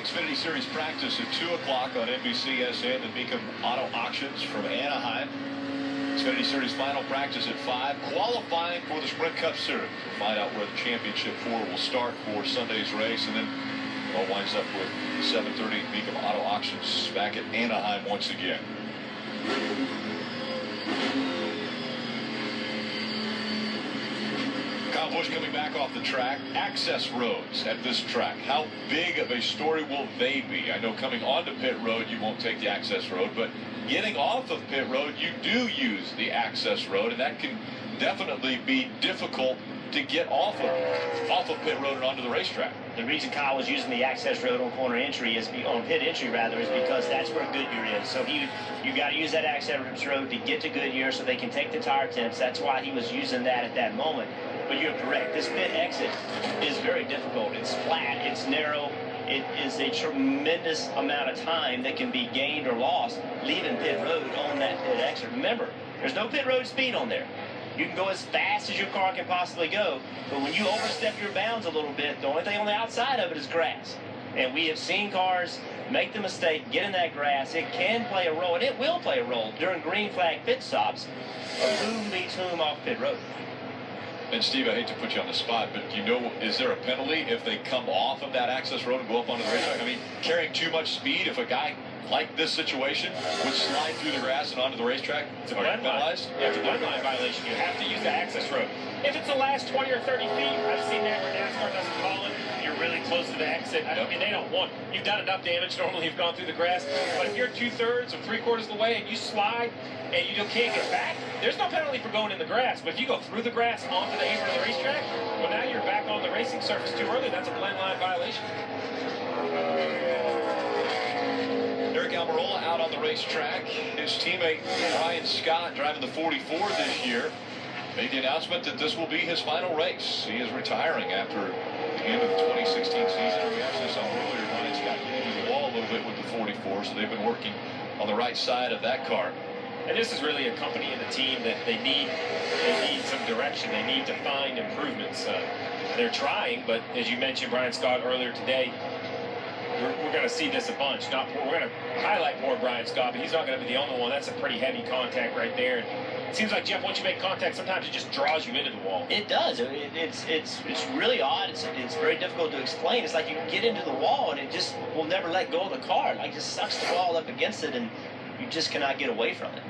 Xfinity Series practice at 2 o'clock on NBCSN. The Beacon Auto Auctions from Anaheim. Xfinity Series final practice at 5. Qualifying for the Sprint Cup Series. We'll find out where the Championship 4 will start for Sunday's race. And then it all winds up with 7:30 Beacon Auto Auctions back at Anaheim once again. Kyle Busch coming back off the track. Access roads at this track. How big of a story will they be? I know coming onto pit road you won't take the access road, but getting off of pit road you do use the access road, and that can definitely be difficult to get off of pit road and onto the racetrack. The reason Kyle was using the access road on corner entry is on pit entry rather is because that's where Goodyear is. So you got to use that access road to get to Goodyear so they can take the tire temps. That's why he was using that at that moment. But you're correct. This pit exit is very difficult. It's flat. It's narrow. It is a tremendous amount of time that can be gained or lost leaving pit road on that pit exit. Remember, there's no pit road speed on there. You can go as fast as your car can possibly go, but when you overstep your bounds a little bit, the only thing on the outside of it is grass. And we have seen cars make the mistake, get in that grass. It can play a role, and it will play a role during green flag pit stops of who beats whom off pit road. And Steve, I hate to put you on the spot, but is there a penalty if they come off of that access road and go up onto the racetrack? I mean, carrying too much speed, if a guy like this situation would slide through the grass and onto the racetrack, it's a blend line. Yeah, it's a blend line violation. You have to use the access road. If it's the last 20 or 30 feet, I've seen that where NASCAR doesn't call it. You're really close to the exit. I mean, they don't want. You've done enough damage. Normally, you've gone through the grass. But if you're 2/3 or 3/4 of the way and you slide and you can't get back, there's no penalty for going in the grass. But if you go through the grass onto the apron of the racetrack, well, now you're back on the racing surface too early. That's a blend line violation. Eric Almirola out on the racetrack. His teammate Brian Scott, driving the 44 this year, made the announcement that this will be his final race. He is retiring after the end of the 2016 season. We actually saw earlier Brian Scott hitting the wall a little bit with the 44, so they've been working on the right side of that car. And this is really a company and a team that they need some direction. They need to find improvements. They're trying, but as you mentioned, Brian Scott earlier today, we're going to see this a bunch. We're going to highlight more Brian Scott, but he's not going to be the only one. That's a pretty heavy contact right there. It seems like, Jeff, once you make contact, sometimes it just draws you into the wall. It does. It's really odd. It's very difficult to explain. It's like you get into the wall and it just will never let go of the car. Like just sucks the wall up against it and you just cannot get away from it.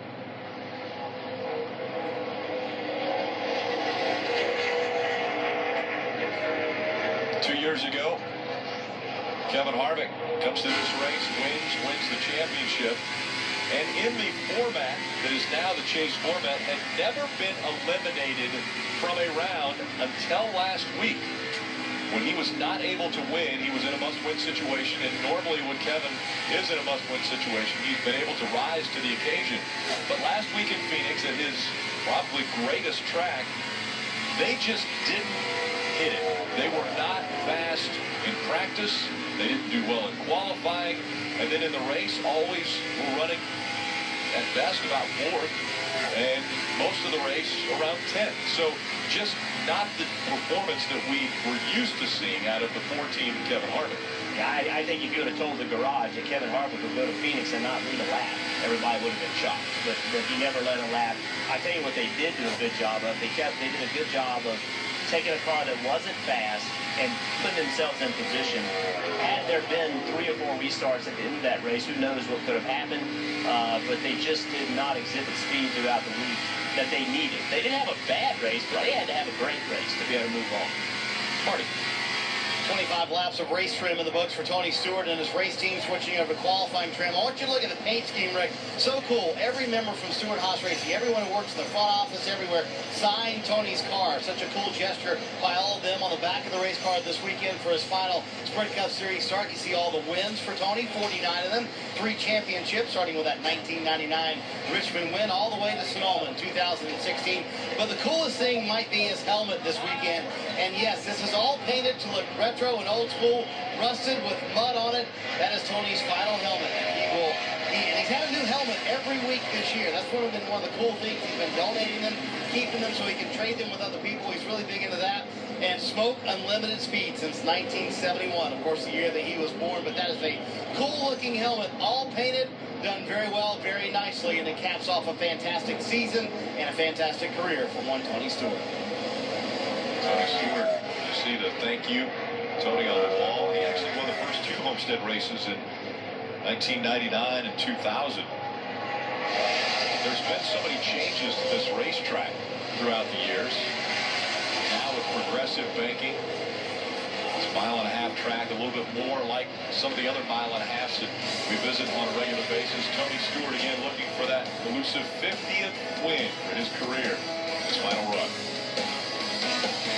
Two years ago, Kevin Harvick comes to this race, wins the championship, and in the format that is now the chase format, had never been eliminated from a round until last week. When he was not able to win, he was in a must-win situation, and normally when Kevin is in a must-win situation, he's been able to rise to the occasion. But last week in Phoenix, at his probably greatest track, they just didn't hit it. They were not fast in practice. They didn't do well in qualifying. And then in the race, always were running at best about 4th. And most of the race around 10th. So just not the performance that we were used to seeing out of the 14 Kevin Harvick. Yeah, I think if you would have told the garage that Kevin Harvick would go to Phoenix and not lead a lap, everybody would have been shocked. But he never led a lap. I tell you what they did do a good job of. They did a good job of taking a car that wasn't fast and putting themselves in position. Had there been 3 or 4 restarts at the end of that race, who knows what could have happened. But they just did not exhibit speed throughout the week that they needed. They didn't have a bad race, but they had to have a great race to be able to move on. Marty. 25 laps of race trim in the books for Tony Stewart and his race team switching over to qualifying trim. I want you to look at the paint scheme, Rick. So cool. Every member from Stewart Haas Racing, everyone who works in the front office, everywhere, signed Tony's car. Such a cool gesture by all of them on the back of the race car this weekend for his final Sprint Cup Series start. You see all the wins for Tony, 49 of them. 3 championships, starting with that 1999 Richmond win all the way to Sonoma in 2016. But the coolest thing might be his helmet this weekend. And yes, this is all painted to look retro and old school, rusted with mud on it. That is Tony's final helmet. And he's had a new helmet every every week this year. That's one of the cool things. He's been donating them, keeping them so he can trade them with other people. He's really big into that. And Smoke Unlimited Speed since 1971, of course, the year that he was born. But that is a cool-looking helmet, all painted, done very well, very nicely, and it caps off a fantastic season and a fantastic career for one Tony Stewart. Tony Stewart, you see the thank you, Tony, on the wall. He actually won the first 2 Homestead races in 1999 and 2000. There's been so many changes to this racetrack throughout the years. Now with progressive banking, it's a 1.5 mile track, a little bit more like some of the other 1.5 miles that we visit on a regular basis. Tony Stewart again looking for that elusive 50th win for his career, his final run.